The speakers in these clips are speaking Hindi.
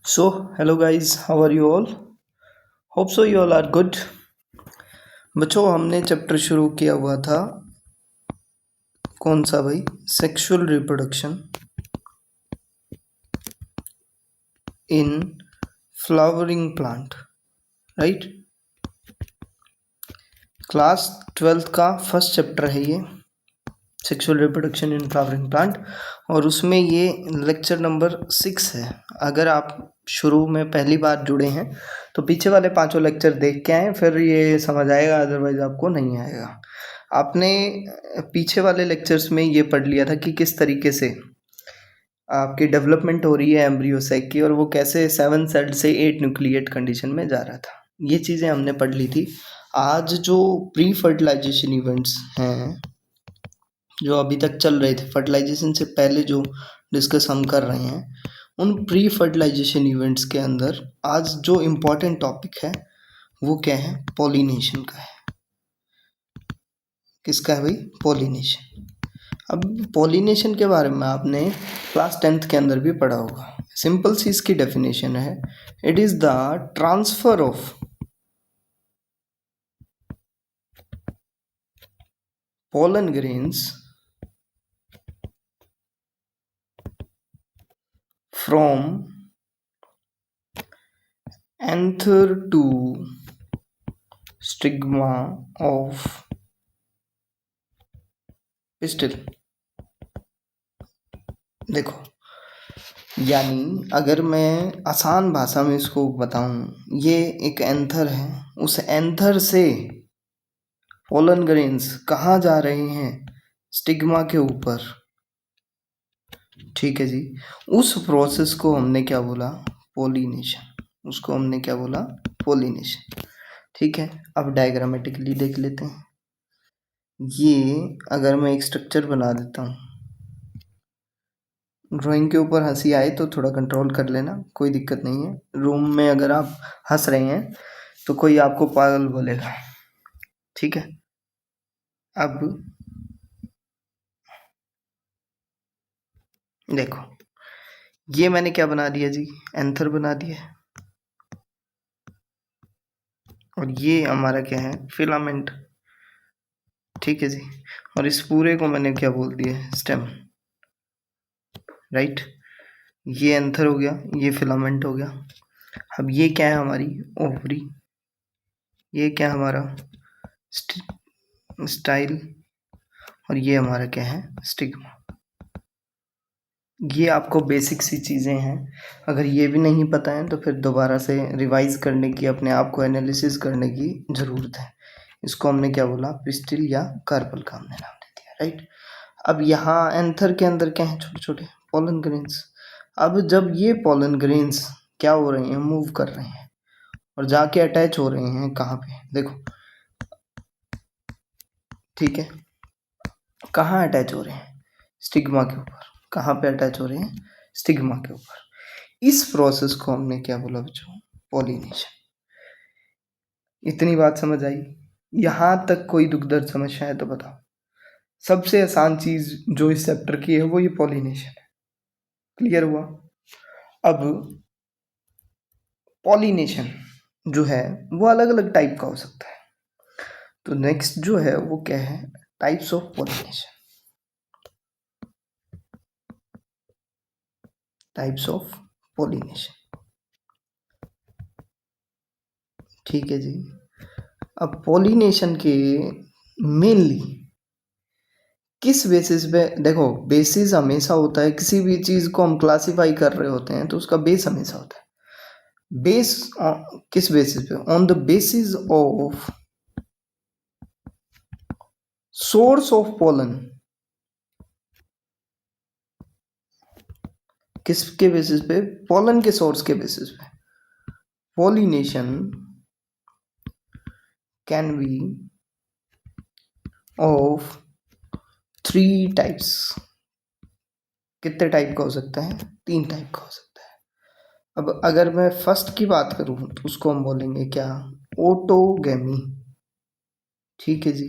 So, hello guys, how are you all? Hope so you all are good. बच्चों हमने चैप्टर शुरू किया हुआ था कौन सा भाई sexual reproduction in flowering plant right. Class 12th का फर्स्ट चैप्टर है ये sexual reproduction in flowering plant और उसमें ये लेक्चर नंबर 6 है। अगर आप शुरू में पहली बार जुड़े हैं तो पीछे वाले पांचों लेक्चर देख के आएँ, फिर ये समझ आएगा, अदरवाइज आपको नहीं आएगा। आपने पीछे वाले लेक्चर्स में ये पढ़ लिया था कि किस तरीके से आपकी डेवलपमेंट हो रही है एम्ब्रियो सैक की और वो कैसे 7 सेल्ड से 8 न्यूक्लिएट कंडीशन में जा रहा था। ये चीज़ें हमने पढ़ ली थी। आज जो प्री फर्टिलाइजेशन इवेंट्स हैं जो अभी तक चल रहे थे, फर्टिलाइजेशन से पहले जो डिस्कस हम कर रहे हैं, उन प्री फर्टिलाइजेशन इवेंट्स के अंदर आज जो इम्पोर्टेंट टॉपिक है वो क्या है? पॉलिनेशन का है। किसका है भाई? पॉलिनेशन। अब पॉलिनेशन के बारे में आपने क्लास 10th के अंदर भी पढ़ा होगा। सिंपल सी इसकी डेफिनेशन है, it is the transfer of pollen grains from anther to stigma of pistil। देखो, यानी अगर मैं आसान भाषा में इसको बताऊं, ये एक एंथर है, उस एंथर से पोलन ग्रेन्स कहाँ जा रहे हैं? स्टिग्मा के ऊपर। ठीक है जी, उस प्रोसेस को हमने क्या बोला? पोलिनेशन। उसको हमने क्या बोला? पोलिनेशन। ठीक है, अब डायग्रामेटिकली देख लेते हैं। ये अगर मैं एक स्ट्रक्चर बना देता हूँ, ड्राइंग के ऊपर हंसी आए तो थोड़ा कंट्रोल कर लेना, कोई दिक्कत नहीं है। रूम में अगर आप हंस रहे हैं तो कोई आपको पागल बोलेगा, ठीक है। अब देखो, ये मैंने क्या बना दिया जी? एंथर बना दिया। और ये हमारा क्या है? फिलामेंट। ठीक है जी, और इस पूरे को मैंने क्या बोल दिया? स्टेम। राइट, ये एंथर हो गया, ये फिलामेंट हो गया। अब ये क्या है? हमारी ओवरी। ये क्या हमारा? स्टाइल। और ये हमारा क्या है? स्टिग्मा। ये आपको बेसिक सी चीज़ें हैं। अगर ये भी नहीं पता है तो फिर दोबारा से रिवाइज करने की, अपने आप को एनालिसिस करने की ज़रूरत है। इसको हमने क्या बोला? पिस्टिल या कार्पल का हमने नाम दे दिया, राइट। अब यहाँ एंथर के अंदर क्या है? छोटे छोटे पोलन ग्रेन्स। अब जब ये पोलन ग्रेन्स क्या हो रहे हैं? मूव कर रहे हैं और जाके अटैच हो रहे हैं कहाँ पे? देखो, ठीक है, कहाँ अटैच हो रहे हैं? स्टिग्मा के ऊपर। कहाँ पे अटैच हो रहे हैं? स्टिग्मा के ऊपर। इस प्रोसेस को हमने क्या बोला बच्चों? पॉलिनेशन। इतनी बात समझ आई? यहाँ तक कोई दुख दर्द समस्या है तो बताओ। सबसे आसान चीज जो इस चैप्टर की है वो ये पॉलिनेशन है। क्लियर हुआ? अब पॉलिनेशन जो है वो अलग अलग टाइप का हो सकता है। तो नेक्स्ट जो है वो क्या है? Types of pollination. Types of pollination. ठीक है जी। अब पॉलिनेशन के मेनली किस बेसिस पे? देखो, बेसिस हमेशा होता है, किसी भी चीज को हम क्लासिफाई कर रहे होते हैं तो उसका बेस हमेशा होता है। बेस किस बेसिस पे? On the basis of source of pollen. किसके बेसिस पे? पोलन के सोर्स के बेसिस पे। Pollination can be of 3 types. कितने टाइप का हो सकता है? 3 टाइप का हो सकता है। अब अगर मैं फर्स्ट की बात करूं तो उसको हम बोलेंगे क्या? ऑटोगैमी। ठीक है जी,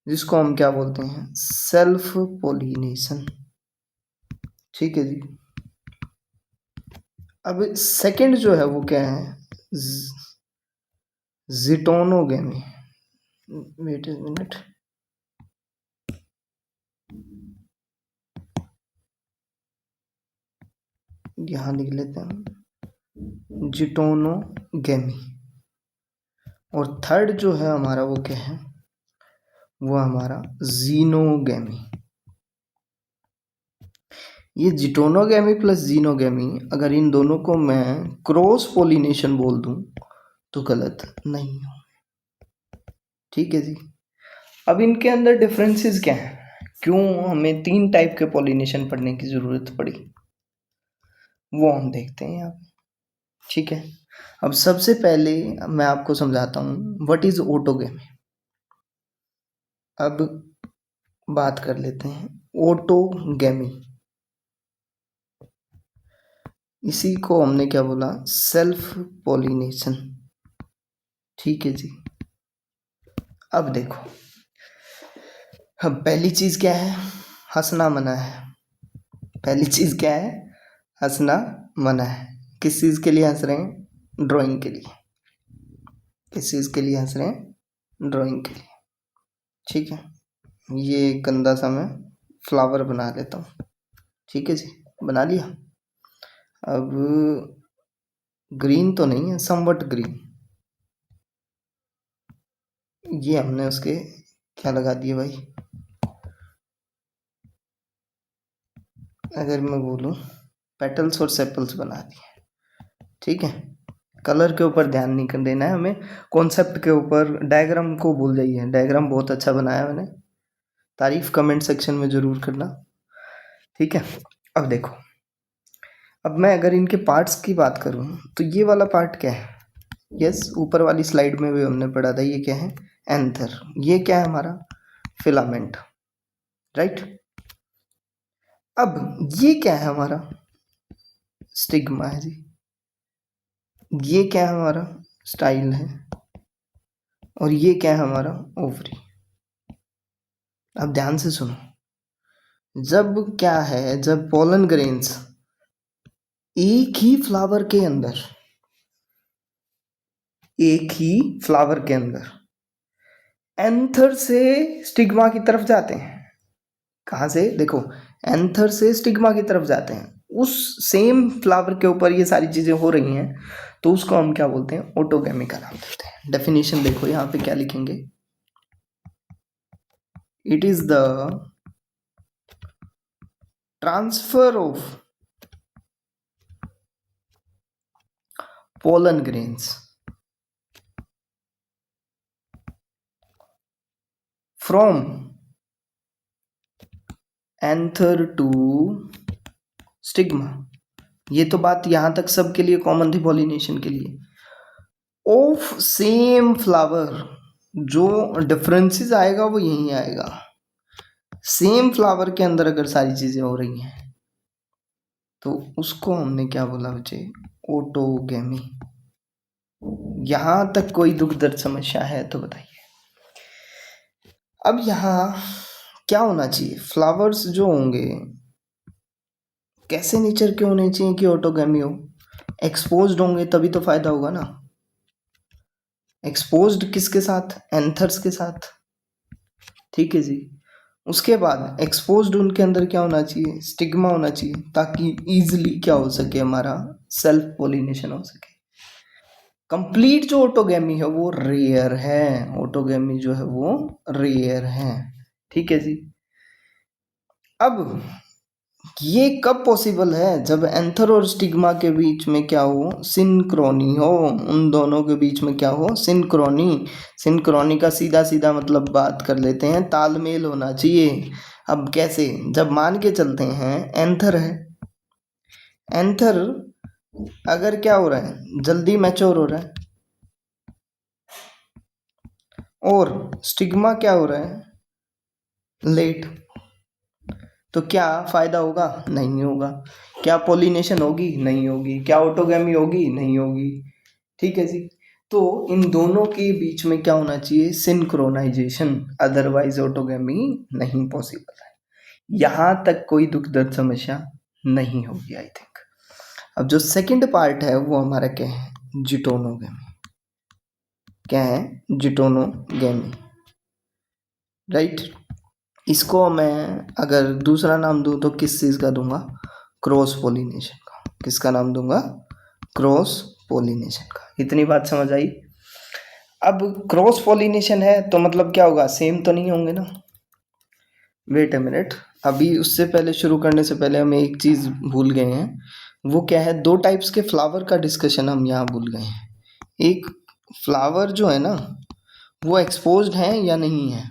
जिसको हम क्या बोलते हैं? Self pollination. ठीक है जी। अब सेकंड जो है वो क्या है, जिटोनोगेमी। वेट ए मिनट, यहाँ लिख लेते हैं जिटोनोगेमी। और थर्ड जो है हमारा वो क्या है, वो हमारा जीनोगेमी। ये जिटोनोगेमी प्लस जीनोगेमी, अगर इन दोनों को मैं क्रॉस पोलिनेशन बोल दूं तो गलत नहीं हो। ठीक है जी। अब इनके अंदर डिफरेंसेस क्या हैं, क्यों हमें 3 टाइप के पॉलिनेशन पढ़ने की ज़रूरत पड़ी, वो हम देखते हैं यहाँ। ठीक है, अब सबसे पहले मैं आपको समझाता हूँ व्हाट इज ऑटोगेमी। अब बात कर लेते हैं ऑटोगेमी। इसी को हमने क्या बोला, सेल्फ पॉलिनेशन। ठीक है जी। अब देखो, अब पहली चीज क्या है, हंसना मना है। पहली चीज क्या है, हंसना मना है। किस चीज के लिए हंस रहे हैं, ड्राइंग के लिए। किस चीज के लिए हंस रहे हैं, ड्राइंग के लिए। ठीक है, ये गंदा सा मैं फ्लावर बना लेता हूँ। ठीक है जी, बना लिया। अब ग्रीन तो नहीं है, समवट ग्रीन। ये हमने उसके क्या लगा दिए भाई, अगर मैं बोलूँ पेटल्स और सेपल्स बना दिए। ठीक है, कलर के ऊपर ध्यान नहीं कर देना है हमें, कॉन्सेप्ट के ऊपर। डायग्राम को भूल जाइए, डायग्राम बहुत अच्छा बनाया मैंने, तारीफ कमेंट सेक्शन में ज़रूर करना। ठीक है, अब देखो, अब मैं अगर इनके पार्ट्स की बात करूँ तो ये वाला पार्ट क्या है, यस ऊपर वाली स्लाइड में भी हमने पढ़ा था, ये क्या है, एंथर। ये क्या है हमारा, फिलामेंट। राइट। अब ये क्या है हमारा, स्टिग्मा है जी। ये क्या है हमारा, स्टाइल है। और ये क्या है हमारा, ओवरी। अब ध्यान से सुनो, जब क्या है, जब पोलन ग्रेन्स एक ही फ्लावर के अंदर, एक ही फ्लावर के अंदर एंथर से स्टिग्मा की तरफ जाते हैं। कहाँ से, देखो, एंथर से स्टिग्मा की तरफ जाते हैं, उस सेम फ्लावर के ऊपर ये सारी चीजें हो रही हैं, तो उसको हम क्या बोलते हैं, ऑटोगेमी का नाम देते हैं। डेफिनेशन देखो यहाँ पे क्या लिखेंगे, it is the transfer of pollen grains from anther to stigma। ये तो बात यहाँ तक सबके लिए कॉमन थी पॉलिनेशन के लिए। ऑफ सेम फ्लावर, जो डिफरेंसेस आएगा वो यही आएगा। सेम फ्लावर के अंदर अगर सारी चीजें हो रही हैं तो उसको हमने क्या बोला बच्चे, ऑटोगेमी। यहां तक कोई दुख दर्द समस्या है तो बताइए। अब यहाँ क्या होना चाहिए, फ्लावर्स जो होंगे कैसे नेचर के होने चाहिए कि ऑटोगेमी हो, एक्सपोज्ड होंगे तभी तो फायदा होगा ना। एक्सपोज्ड किसके साथ, एंथर्स के साथ। ठीक है जी। उसके बाद एक्सपोज्ड उनके अंदर क्या होना चाहिए, स्टिग्मा होना चाहिए, ताकि इजीली क्या हो सके, हमारा सेल्फ पोलिनेशन हो सके। कंप्लीट जो ऑटोगेमी है वो रेयर है, ऑटोगेमी जो है वो रेयर है। ठीक है जी। अब ये कब पॉसिबल है, जब एंथर और स्टिग्मा के बीच में क्या हो, सिंक्रोनी हो। उन दोनों के बीच में क्या हो, सिंक्रोनी। सिंक्रोनी का सीधा सीधा मतलब बात कर लेते हैं, तालमेल होना चाहिए। अब कैसे, जब मान के चलते हैं एंथर है, एंथर अगर क्या हो रहा है, जल्दी मैच्योर हो रहा है, और स्टिग्मा क्या हो रहा है, लेट, तो क्या फायदा होगा, नहीं होगा। क्या पोलिनेशन होगी, नहीं होगी। क्या ऑटोगेमी होगी, नहीं होगी। ठीक है जी। तो इन दोनों के बीच में क्या होना चाहिए, सिंक्रोनाइजेशन, अदरवाइज ऑटोगेमी नहीं पॉसिबल है। यहां तक कोई दुख दर्द समस्या नहीं होगी आई थिंक। अब जो सेकंड पार्ट है वो हमारा क्या है, जिटोनोगेमी। क्या है, जिटोनोगेमी, राइट। इसको मैं अगर दूसरा नाम दूं तो किस चीज़ का दूंगा, क्रॉस पोलिनेशन का। किसका नाम दूंगा, क्रॉस पोलिनेशन का। इतनी बात समझ आई। अब क्रॉस पोलिनेशन है तो मतलब क्या होगा, सेम तो नहीं होंगे ना। वेट अ मिनट, अभी उससे पहले शुरू करने से पहले हम एक चीज़ भूल गए हैं। वो क्या है, दो टाइप्स के फ्लावर का डिस्कशन हम यहाँ भूल गए हैं। एक फ्लावर जो है ना वो एक्सपोज्ड है या नहीं है,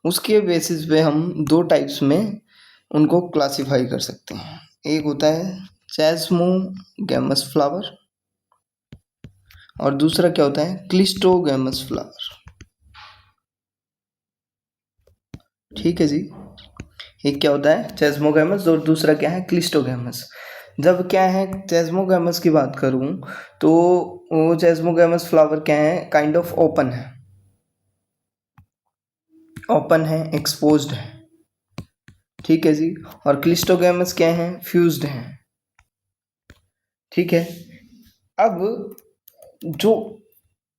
उसके बेसिस पे हम दो टाइप्स में उनको क्लासिफाई कर सकते हैं। एक होता है चेस्मोगैमस फ्लावर और दूसरा क्या होता है, क्लिस्टोगैमस फ्लावर। ठीक है जी। एक क्या होता है चेस्मोगैमस और दूसरा क्या है, क्लिस्टोगैमस। जब क्या है चेस्मोगैमस की बात करूं तो वो चेस्मोगैमस फ्लावर क्या है, काइंड ऑफ ओपन है, ओपन है, एक्सपोज्ड है। ठीक है जी। और क्लिस्टोगैमस क्या है, फ्यूज्ड है। ठीक है। अब जो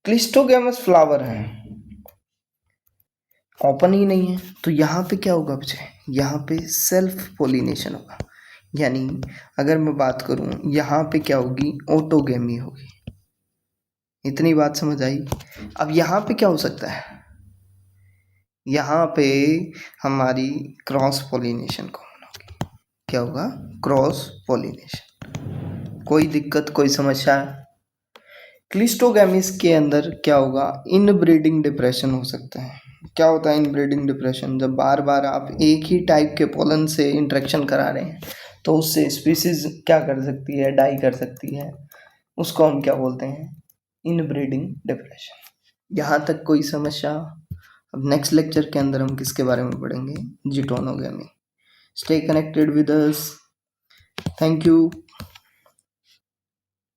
क्लिस्टोगैमस फ्लावर है ओपन ही नहीं है, तो यहाँ पे क्या होगा बच्चे, यहाँ पे सेल्फ पोलिनेशन होगा। यानी अगर मैं बात करूँ यहाँ पे क्या होगी, ऑटोगेमी होगी। इतनी बात समझ आई। अब यहाँ पे क्या हो सकता है, यहाँ पे हमारी क्रॉस पोलिनेशन कॉमन होगी। क्या होगा, क्रॉस पोलिनेशन। कोई दिक्कत, कोई समस्या। क्लिस्टोगैमिस के अंदर क्या होगा, इनब्रीडिंग डिप्रेशन हो सकता है। क्या होता है इनब्रीडिंग डिप्रेशन, जब बार बार आप एक ही टाइप के पोलन से इंटरेक्शन करा रहे हैं तो उससे स्पीसीज क्या कर सकती है, डाई कर सकती है। उसको हम क्या बोलते हैं, इनब्रीडिंग डिप्रेशन। यहाँ तक कोई समस्या। अब नेक्स्ट लेक्चर के अंदर हम किसके बारे में पढ़ेंगे, जिटोनोगेमी। Stay connected with us. Thank you.